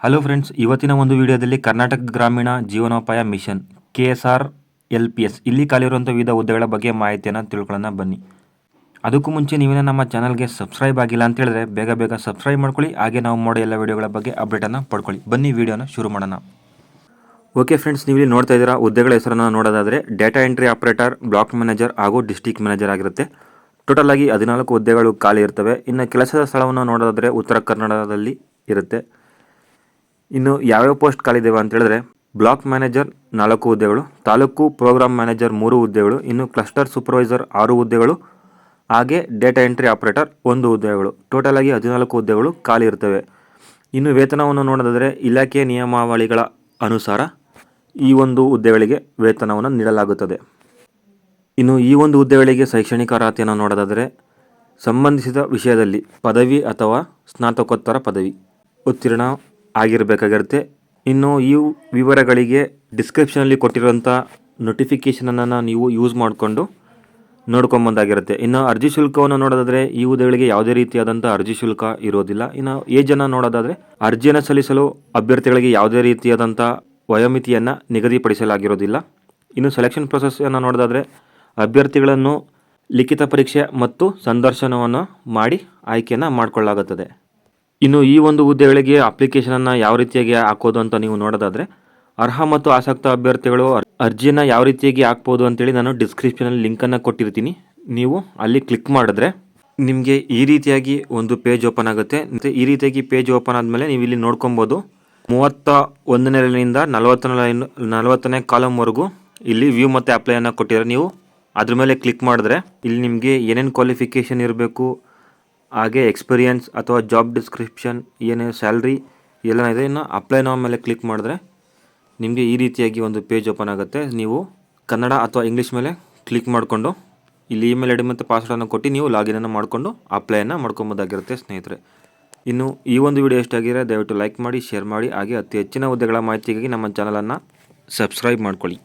Hello friends, ಇವತ್ತಿನ ಒಂದು ವಿಡಿಯೋದಲ್ಲಿ ಕರ್ನಾಟಕ ಗ್ರಾಮೀಣ ಜೀವನೋಪಾಯ ಮಿಷನ್ KSRLPS ಇಲ್ಲಿ ಖಾಲಿರುವಂಥ ವಿವಿಧ ಹುದ್ದೆಗಳ ಬಗ್ಗೆ ಮಾಹಿತಿಯನ್ನು ತಿಳ್ಕೊಳ್ಳೋಣ ಬನ್ನಿ. ಅದಕ್ಕೂ ಮುಂಚೆ ನೀವೇನ ನಮ್ಮ ಚಾನಲ್ಗೆ ಸಬ್ಸ್ಕ್ರೈಬ್ ಆಗಿಲ್ಲ ಅಂತ ಹೇಳಿದ್ರೆ ಬೇಗ ಸಬ್ಸ್ಕ್ರೈಬ್ ಮಾಡ್ಕೊಳ್ಳಿ. ಹಾಗೆ ನಾವು ಮಾಡೋ ಎಲ್ಲ ವಿಡಿಯೋಗಳ ಬಗ್ಗೆ ಅಪ್ಡೇಟನ್ನು ಪಡ್ಕೊಳ್ಳಿ. ಬನ್ನಿ ವಿಡಿಯೋನ ಶುರು ಮಾಡೋಣ. ಓಕೆ ಫ್ರೆಂಡ್ಸ್, ನೀವು ಇಲ್ಲಿ ನೋಡ್ತಾ ಇದ್ದೀರಾ ಹುದ್ದೆಗಳ ಹೆಸರನ್ನು ನೋಡೋದಾದರೆ data entry operator, block manager ಹಾಗೂ ಡಿಸ್ಟ್ರಿಕ್ಟ್ ಮ್ಯಾನೇಜರ್ ಆಗಿರುತ್ತೆ. ಟೋಟಲ್ ಆಗಿ 14 ಹುದ್ದೆಗಳು ಖಾಲಿ ಇರ್ತವೆ. ಇನ್ನು ಕೆಲಸದ ಸ್ಥಳವನ್ನು ನೋಡೋದಾದರೆ ಉತ್ತರ ಕನ್ನಡದಲ್ಲಿ ಇರುತ್ತೆ. ಇನ್ನು ಯಾವ್ಯಾವ ಪೋಸ್ಟ್ ಖಾಲಿದ್ದೇವೆ ಅಂತ ಹೇಳಿದ್ರೆ ಬ್ಲಾಕ್ ಮ್ಯಾನೇಜರ್ 4 ಹುದ್ದೆಗಳು, ತಾಲೂಕು ಪ್ರೋಗ್ರಾಮ್ ಮ್ಯಾನೇಜರ್ 3 ಹುದ್ದೆಗಳು, ಇನ್ನು ಕ್ಲಸ್ಟರ್ ಸೂಪರ್ವೈಸರ್ 6 ಹುದ್ದೆಗಳು, ಹಾಗೆ ಡೇಟಾ ಎಂಟ್ರಿ ಆಪರೇಟರ್ 1 ಹುದ್ದೆಗಳು. ಟೋಟಲ್ ಆಗಿ 14 ಹುದ್ದೆಗಳು ಖಾಲಿ ಇರ್ತವೆ. ಇನ್ನು ವೇತನವನ್ನು ನೋಡೋದಾದರೆ ಇಲಾಖೆಯ ನಿಯಮಾವಳಿಗಳ ಅನುಸಾರ ಈ ಒಂದು ಹುದ್ದೆಗಳಿಗೆ ವೇತನವನ್ನು ನೀಡಲಾಗುತ್ತದೆ. ಇನ್ನು ಈ ಒಂದು ಹುದ್ದೆಗಳಿಗೆ ಶೈಕ್ಷಣಿಕ ಅರ್ಹತೆಯನ್ನು ನೋಡೋದಾದರೆ ಸಂಬಂಧಿಸಿದ ವಿಷಯದಲ್ಲಿ ಪದವಿ ಅಥವಾ ಸ್ನಾತಕೋತ್ತರ ಪದವಿ ಉತ್ತೀರ್ಣ ಆಗಿರಬೇಕಾಗಿರುತ್ತೆ. ಇನ್ನು ಈ ವಿವರಗಳಿಗೆ ಡಿಸ್ಕ್ರಿಪ್ಷನಲ್ಲಿ ಕೊಟ್ಟಿರುವಂಥ ನೋಟಿಫಿಕೇಷನನ್ನು ನೀವು ಯೂಸ್ ಮಾಡಿಕೊಂಡು ನೋಡ್ಕೊಂಬಂದಾಗಿರುತ್ತೆ. ಇನ್ನು ಅರ್ಜಿ ಶುಲ್ಕವನ್ನು ನೋಡೋದಾದರೆ ಈ ಹುದ್ದೆಗಳಿಗೆ ಯಾವುದೇ ರೀತಿಯಾದಂಥ ಅರ್ಜಿ ಶುಲ್ಕ ಇರೋದಿಲ್ಲ. ಇನ್ನು ಏಜನ್ನು ನೋಡೋದಾದರೆ ಅರ್ಜಿಯನ್ನು ಸಲ್ಲಿಸಲು ಅಭ್ಯರ್ಥಿಗಳಿಗೆ ಯಾವುದೇ ರೀತಿಯಾದಂಥ ವಯೋಮಿತಿಯನ್ನು ನಿಗದಿಪಡಿಸಲಾಗಿರೋದಿಲ್ಲ. ಇನ್ನು ಸೆಲೆಕ್ಷನ್ ಪ್ರೊಸೆಸ್ಸನ್ನು ನೋಡೋದಾದರೆ ಅಭ್ಯರ್ಥಿಗಳನ್ನು ಲಿಖಿತ ಪರೀಕ್ಷೆ ಮತ್ತು ಸಂದರ್ಶನವನ್ನು ಮಾಡಿ ಆಯ್ಕೆಯನ್ನು ಮಾಡಿಕೊಳ್ಳಲಾಗುತ್ತದೆ. ಇನ್ನು ಈ ಒಂದು ಹುದ್ದೆಗಳಿಗೆ ಅಪ್ಲಿಕೇಶನನ್ನು ಯಾವ ರೀತಿಯಾಗಿ ಹಾಕೋದು ಅಂತ ನೀವು ನೋಡೋದಾದರೆ ಅರ್ಹ ಮತ್ತು ಆಸಕ್ತ ಅಭ್ಯರ್ಥಿಗಳು ಅರ್ಜಿಯನ್ನು ಯಾವ ರೀತಿಯಾಗಿ ಹಾಕ್ಬೋದು ಅಂತೇಳಿ ನಾನು ಡಿಸ್ಕ್ರಿಪ್ಷನಲ್ಲಿ ಲಿಂಕನ್ನು ಕೊಟ್ಟಿರ್ತೀನಿ. ನೀವು ಅಲ್ಲಿ ಕ್ಲಿಕ್ ಮಾಡಿದ್ರೆ ನಿಮಗೆ ಈ ರೀತಿಯಾಗಿ ಒಂದು ಪೇಜ್ ಓಪನ್ ಆಗುತ್ತೆ. ಮತ್ತು ಈ ರೀತಿಯಾಗಿ ಪೇಜ್ ಓಪನ್ ಆದಮೇಲೆ ನೀವು ಇಲ್ಲಿ ನೋಡ್ಕೊಬೋದು 31ನೇ ಲೈನಿಂದ 40ನೇ ಕಾಲಮ್ವರೆಗೂ ಇಲ್ಲಿ ವ್ಯೂ ಮತ್ತು ಅಪ್ಲೈಯನ್ನು ಕೊಟ್ಟಿದ್ದಾರೆ. ನೀವು ಅದ್ರ ಮೇಲೆ ಕ್ಲಿಕ್ ಮಾಡಿದ್ರೆ ಇಲ್ಲಿ ನಿಮಗೆ ಏನೇನು ಕ್ವಾಲಿಫಿಕೇಷನ್ ಇರಬೇಕು, ಹಾಗೆ ಎಕ್ಸ್ಪೀರಿಯನ್ಸ್ ಅಥವಾ ಜಾಬ್ ಡಿಸ್ಕ್ರಿಪ್ಷನ್, ಏನೇ ಸ್ಯಾಲ್ರಿ ಎಲ್ಲ ಇದೆ. ಇನ್ನು ಅಪ್ಲೈ ನೋ ಮೇಲೆ ಕ್ಲಿಕ್ ಮಾಡಿದ್ರೆ ನಿಮಗೆ ಈ ರೀತಿಯಾಗಿ ಒಂದು ಪೇಜ್ ಓಪನ್ ಆಗುತ್ತೆ. ನೀವು ಕನ್ನಡ ಅಥವಾ ಇಂಗ್ಲೀಷ್ ಮೇಲೆ ಕ್ಲಿಕ್ ಮಾಡಿಕೊಂಡು ಇಲ್ಲಿ ಇಮೇಲ್ ಐ ಡಿ ಮತ್ತು ಪಾಸ್ವರ್ಡನ್ನು ಕೊಟ್ಟು ನೀವು ಲಾಗಿನನ್ನು ಮಾಡಿಕೊಂಡು ಅಪ್ಲೈಯನ್ನು ಮಾಡ್ಕೊಬೋದಾಗಿರುತ್ತೆ ಸ್ನೇಹಿತರೆ. ಇನ್ನು ಈ ಒಂದು ವಿಡಿಯೋ ಎಷ್ಟಾಗಿದೆ ದಯವಿಟ್ಟು ಲೈಕ್ ಮಾಡಿ, ಶೇರ್ ಮಾಡಿ, ಹಾಗೆ ಅತಿ ಹೆಚ್ಚಿನ ಹುದ್ದೆಗಳ ಮಾಹಿತಿಗಾಗಿ ನಮ್ಮ ಚಾನಲನ್ನು ಸಬ್ಸ್ಕ್ರೈಬ್ ಮಾಡ್ಕೊಳ್ಳಿ.